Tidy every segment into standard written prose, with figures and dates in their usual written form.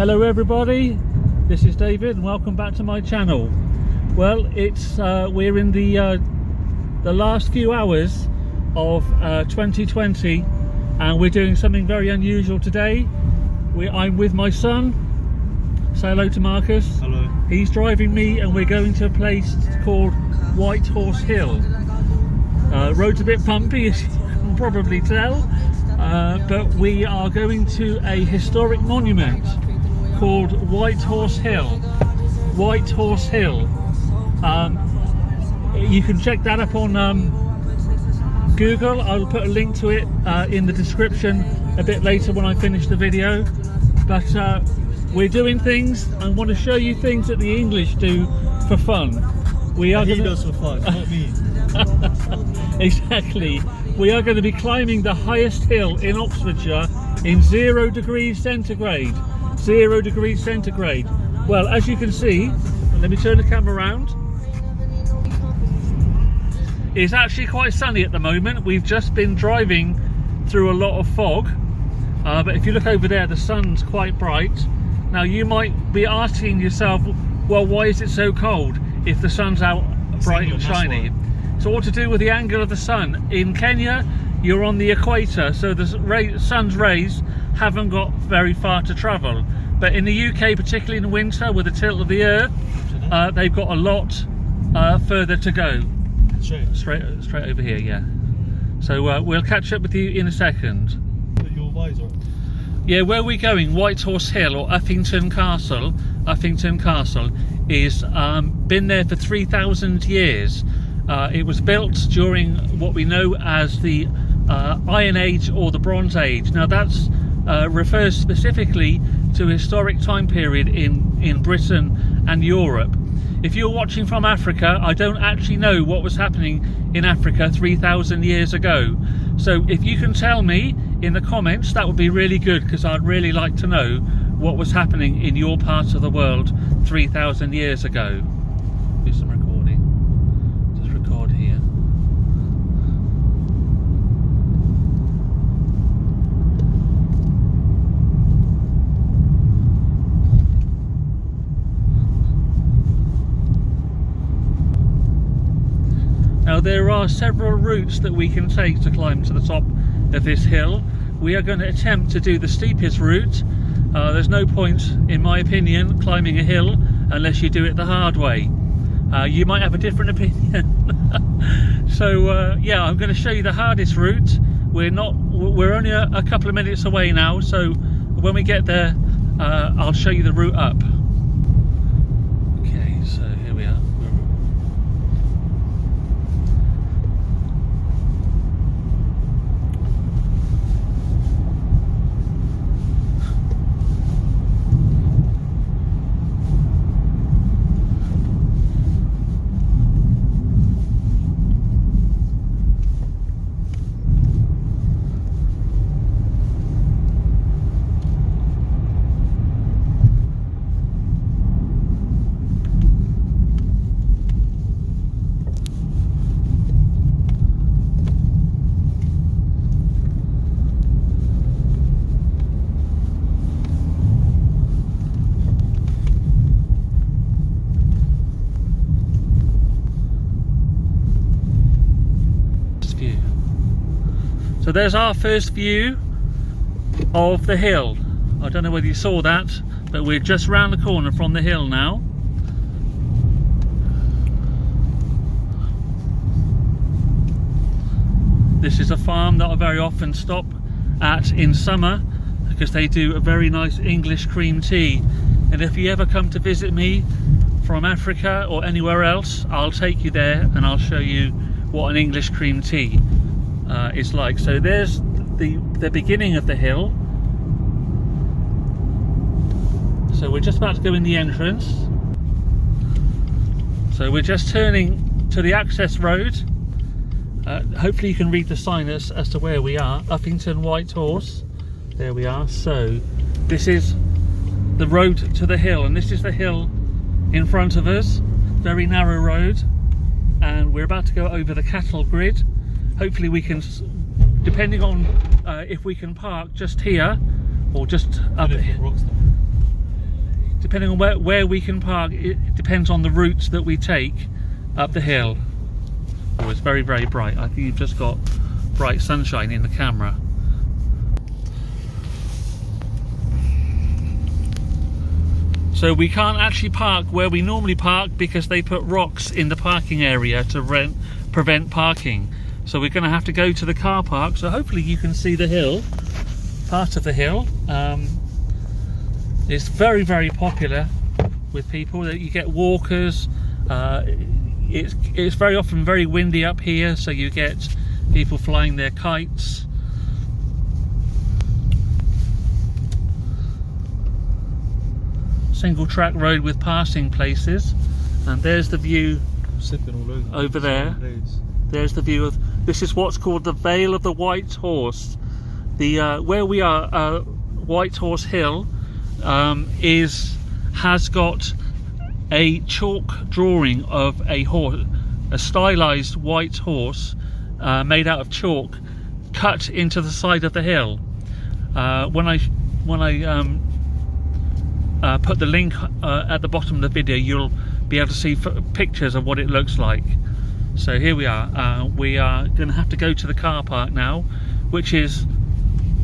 Hello everybody, this is David and welcome back to my channel. Well, it's we're in the last few hours of 2020 and we're doing something very unusual today. I'm with my son. Say hello to Marcus. Hello. He's driving me and we're going to a place called White Horse Hill. Road's a bit bumpy, as you can probably tell, but we are going to a historic monument called White Horse Hill. White Horse Hill. You can check that up on Google. I'll put a link to it in the description a bit later when I finish the video. But we're doing things. I want to show you things that the English do for fun. He does for fun, not me. Exactly. We are going to be climbing the highest hill in Oxfordshire in 0 degrees centigrade. 0 degrees centigrade. Well, as you can see, let me turn the camera around. It's actually quite sunny at the moment. We've just been driving through a lot of fog, but if you look over there, the sun's quite bright. Now you might be asking yourself, well, why is it so cold if the sun's out bright and shiny? It's all to do with the angle of the sun. In Kenya, you're on the equator, so the sun's rays haven't got very far to travel. But in the UK, particularly in the winter, with the tilt of the earth, they've got a lot further to go. Straight over here, yeah. So we'll catch up with you in a second. Your visor. Yeah, where we're going, White Horse Hill or Uffington Castle. Uffington Castle is been there for 3,000 years. It was built during what we know as the Iron Age or the Bronze Age. Now that's refers specifically to a historic time period in Britain and Europe. If you're watching from Africa, I don't actually know what was happening in Africa 3,000 years ago. So if you can tell me in the comments, that would be really good, because I'd really like to know what was happening in your part of the world 3,000 years ago. Do some recording. Just record here. Now there are several routes that we can take to climb to the top of this hill. We are going to attempt to do the steepest route. There's no point, in my opinion, climbing a hill unless you do it the hard way. You might have a different opinion. So yeah, I'm going to show you the hardest route. We're only a couple of minutes away now, so when we get there, I'll show you the route up. Okay, so here we are. So there's our first view of the hill. I don't know whether you saw that, but we're just round the corner from the hill now. This is a farm that I very often stop at in summer because they do a very nice English cream tea. And if you ever come to visit me from Africa or anywhere else, I'll take you there and I'll show you what an English cream tea is like. So there's the beginning of the hill. So we're just about to go in the entrance. So we're just turning to the access road. Hopefully you can read the sign as to where we are. Uffington White Horse. There we are. So this is the road to the hill, and this is the hill in front of us. Very narrow road, and we're about to go over the cattle grid. Hopefully we can, depending on if we can park just here or just up here. depending on where we can park, it depends on the route that we take up the hill. Oh, it's very, very bright. I think you've just got bright sunshine in the camera. So we can't actually park where we normally park because they put rocks in the parking area to prevent parking. So we're going to have to go to the car park. So hopefully you can see the hill, part of the hill. It's very, very popular with people. That you get walkers. It's very often very windy up here, so you get people flying their kites. Single track road with passing places, and there's the view over there. There's the view of, this is what's called the Vale of the White Horse. The where we are, White Horse Hill, has got a chalk drawing of a horse, a stylized white horse made out of chalk, cut into the side of the hill. When I put the link at the bottom of the video, you'll be able to see pictures of what it looks like. So here we are. We are going to have to go to the car park now, which is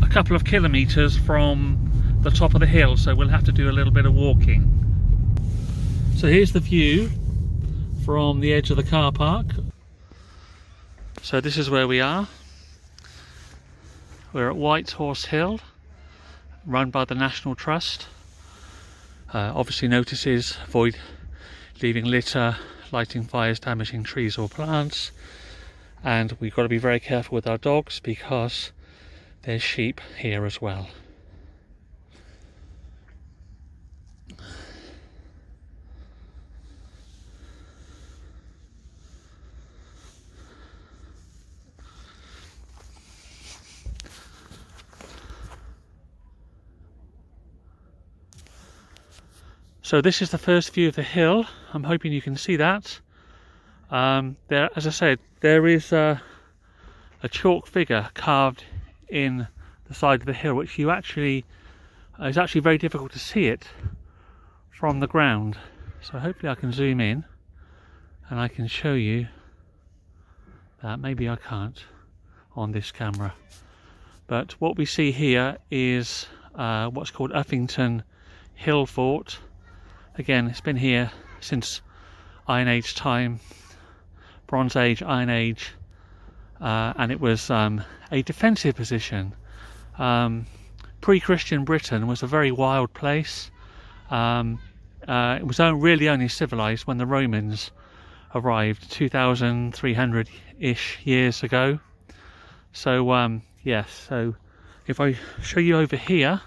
a couple of kilometers from the top of the hill, so we'll have to do a little bit of walking. So here's the view from the edge of the car park. So this is where we are. We're at White Horse Hill, run by the National Trust. Obviously notices avoid leaving litter, lighting fires, damaging trees or plants, and we've got to be very careful with our dogs because there's sheep here as well. So this is the first view of the hill. I'm hoping you can see that. There, as I said, there is a chalk figure carved in the side of the hill, which you actually it's actually very difficult to see it from the ground. So hopefully I can zoom in and I can show you that. Maybe I can't on this camera, but what we see here is what's called Uffington Hill Fort. Again, it's been here since Iron Age time, Bronze Age, Iron Age, and it was a defensive position. Pre-Christian Britain was a very wild place. It was really only civilized when the Romans arrived 2,300-ish years ago. So yes, so if I show you over here,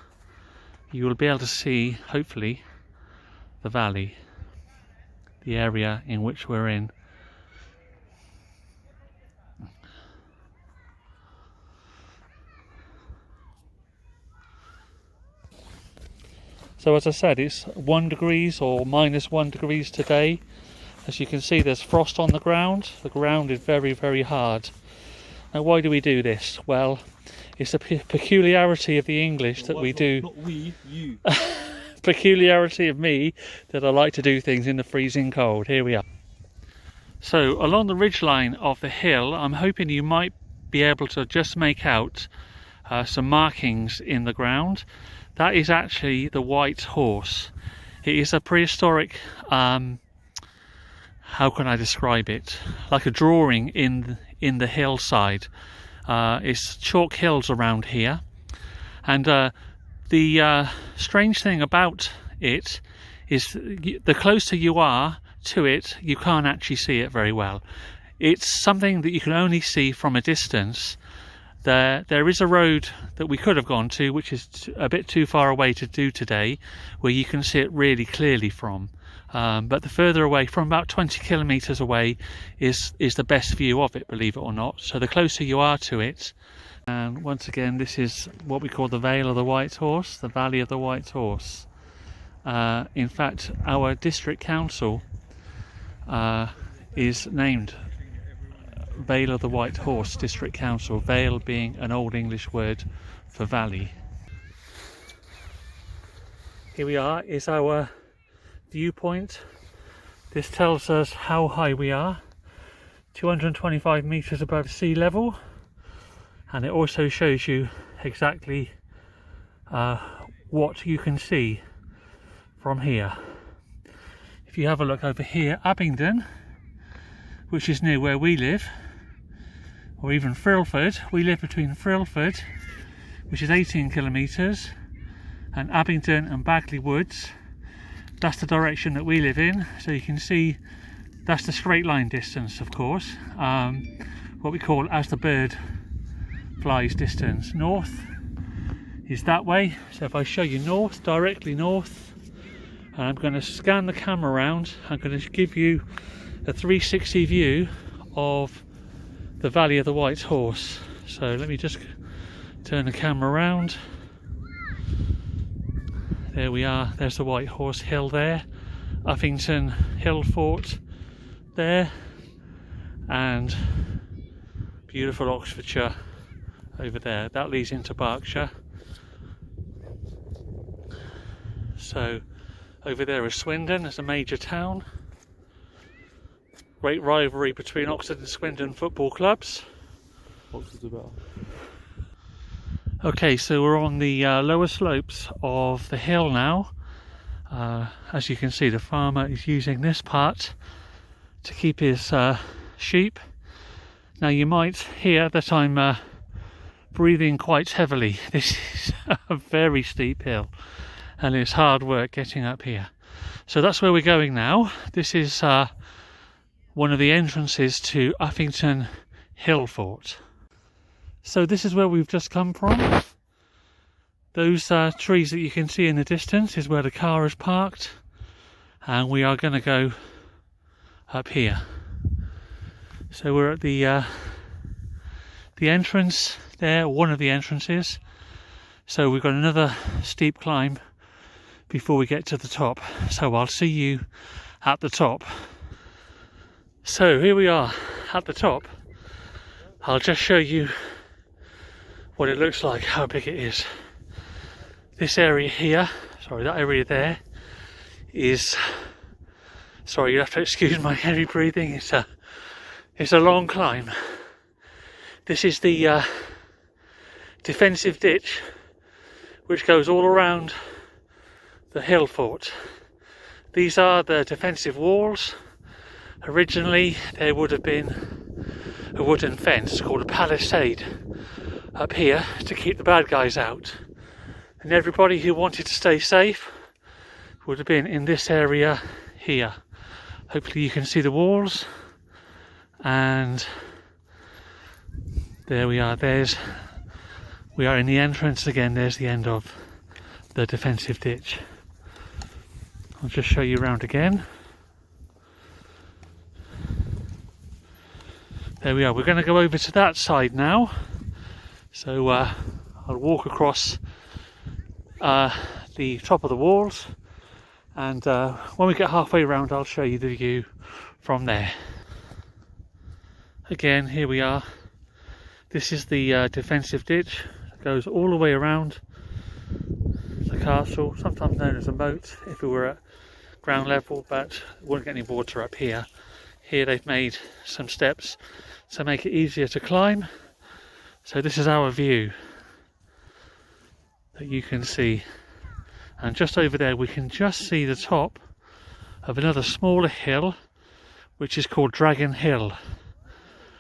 you will be able to see, hopefully, the valley, the area in which we're in. So as I said, it's 1 degrees or -1 degrees today. As you can see, there's frost on the ground. The ground is very, very hard. Now why do we do this? Well, it's a peculiarity of the English that we do. Not we, you. Peculiarity of me that I like to do things in the freezing cold. Here we are. So along the ridgeline of the hill, I'm hoping you might be able to just make out some markings in the ground. That is actually the White Horse. It is a prehistoric, how can I describe it? Like a drawing in the hillside. It's chalk hills around here, and the strange thing about it is the closer you are to it, you can't actually see it very well. It's something that you can only see from a distance. There is a road that we could have gone to, which is a bit too far away to do today, where you can see it really clearly from. But the further away, from about 20 kilometers away, is the best view of it, believe it or not. So the closer you are to it, and once again, this is what we call the Vale of the White Horse, the Valley of the White Horse. In fact, our district council is named Vale of the White Horse District Council, Vale being an Old English word for valley. Here we are, is our viewpoint. This tells us how high we are, 225 meters above sea level, and it also shows you exactly what you can see from here. If you have a look over here, Abingdon, which is near where we live, or even Frilford, we live between Frilford, which is 18 kilometers, and Abingdon and Bagley Woods. That's the direction that we live in, so you can see that's the straight line distance, of course, what we call as the bird flies distance. North is that way, so if I show you north, directly north, and I'm going to scan the camera around, I'm going to give you a 360 view of the Valley of the White Horse. So let me just turn the camera around. There we are, there's the White Horse Hill there, Uffington Hill Fort there, and beautiful Oxfordshire over there. That leads into Berkshire. So over there is Swindon as a major town. Great rivalry between Oxford and Swindon football clubs. Oxford's better. Okay, so we're on the lower slopes of the hill now. As you can see, the farmer is using this part to keep his sheep. Now you might hear that I'm breathing quite heavily. This is a very steep hill and it's hard work getting up here. So that's where we're going now. This is one of the entrances to Uffington Hill Fort. So this is where we've just come from. Those trees that you can see in the distance is where the car is parked, and we are going to go up here. So we're at the entrance there, one of the entrances. So we've got another steep climb before we get to the top. So I'll see you at the top. So here we are at the top. I'll just show you what it looks like, how big it is. This area here, sorry, that area there is, sorry, you have to excuse my heavy breathing, it's a long climb. This is the defensive ditch which goes all around the hill fort. These are the defensive walls. Originally there would have been a wooden fence called a palisade up here to keep the bad guys out, and everybody who wanted to stay safe would have been in this area here. Hopefully you can see the walls, and there we are. We are in the entrance again. There's the end of the defensive ditch. I'll just show you around again. There we are. We're going to go over to that side now. So I'll walk across the top of the walls, and when we get halfway around I'll show you the view from there. Again, here we are. This is the defensive ditch that goes all the way around the castle, sometimes known as a moat if it were at ground level, but wouldn't get any water up here. Here they've made some steps to make it easier to climb. So this is our view that you can see, and just over there we can just see the top of another smaller hill which is called Dragon Hill,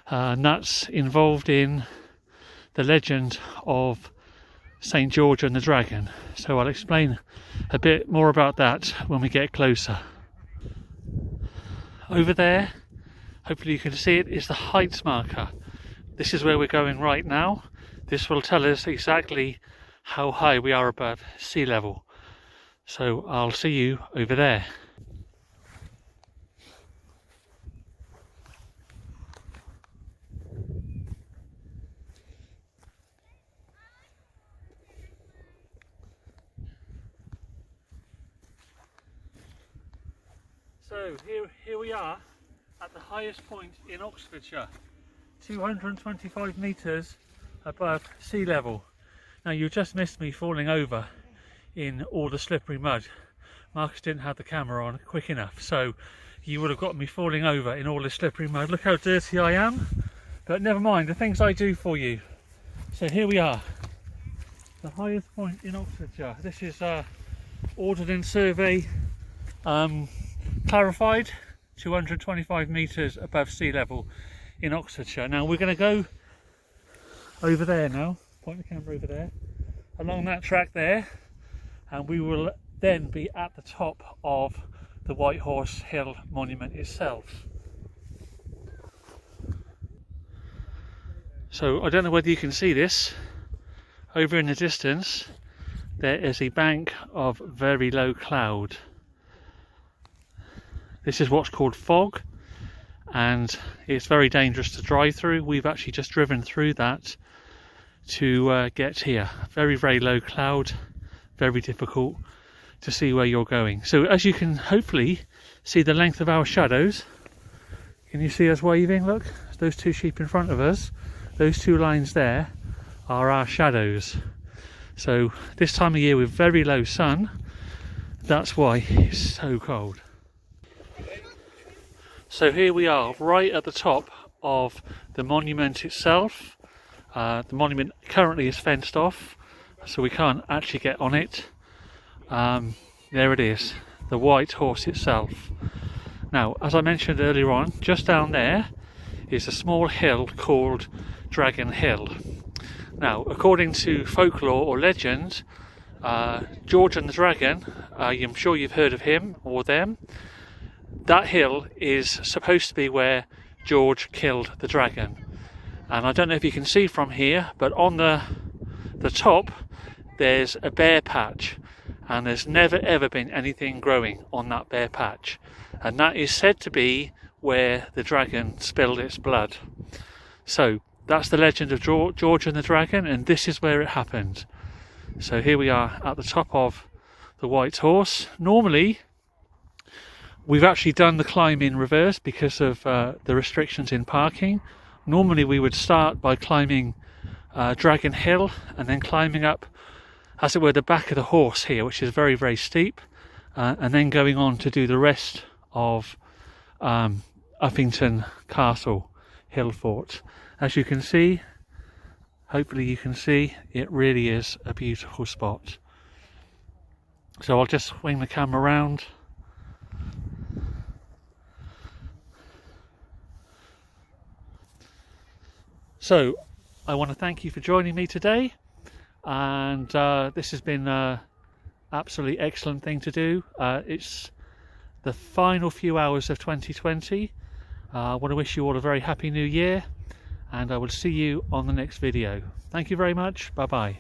and that's involved in the legend of St. George and the Dragon. So I'll explain a bit more about that when we get closer. Over there, hopefully you can see it, is the heights marker. This is where we're going right now. This will tell us exactly how high we are above sea level. So I'll see you over there. So here we are at the highest point in Oxfordshire, 225 metres above sea level. Now you just missed me falling over in all the slippery mud Marcus didn't have the camera on quick enough, so you would have got me falling over in all this slippery mud. Look how dirty I am, but never mind, the things I do for you. So here we are, the highest point in Oxfordshire. This is Ordnance Survey clarified, 225 metres above sea level in Oxfordshire. Now we're going to go over there now, point the camera over there, along that track there, and we will then be at the top of the White Horse Hill monument itself. So I don't know whether you can see this, over in the distance there is a bank of very low cloud. This is what's called fog, and it's very dangerous to drive through. We've actually just driven through that to get here. Very, very low cloud, very difficult to see where you're going. So as you can hopefully see the length of our shadows, can you see us waving? Look, those two sheep in front of us, those two lines there are our shadows. So this time of year with very low sun, that's why it's so cold. So here we are right at the top of the monument itself. The monument currently is fenced off, so we can't actually get on it. There it is, the White Horse itself. Now, as I mentioned earlier on, just down there is a small hill called Dragon Hill. Now, according to folklore or legend, George and the Dragon, I'm sure you've heard of him or them. That hill is supposed to be where George killed the dragon. And I don't know if you can see from here, but on the top there's a bare patch, and there's never ever been anything growing on that bare patch, and that is said to be where the dragon spilled its blood. So that's the legend of George and the Dragon, and this is where it happened. So here we are at the top of the White Horse. Normally we've actually done the climb in reverse because of the restrictions in parking. Normally we would start by climbing Dragon Hill and then climbing up, as it were, the back of the horse here, which is very, very steep, and then going on to do the rest of Uffington Castle Hill Fort. As you can see, hopefully you can see, it really is a beautiful spot. So I'll just swing the camera around. So I want to thank you for joining me today, and this has been an absolutely excellent thing to do. It's the final few hours of 2020. I want to wish you all a very happy new year, and I will see you on the next video. Thank you very much. Bye bye.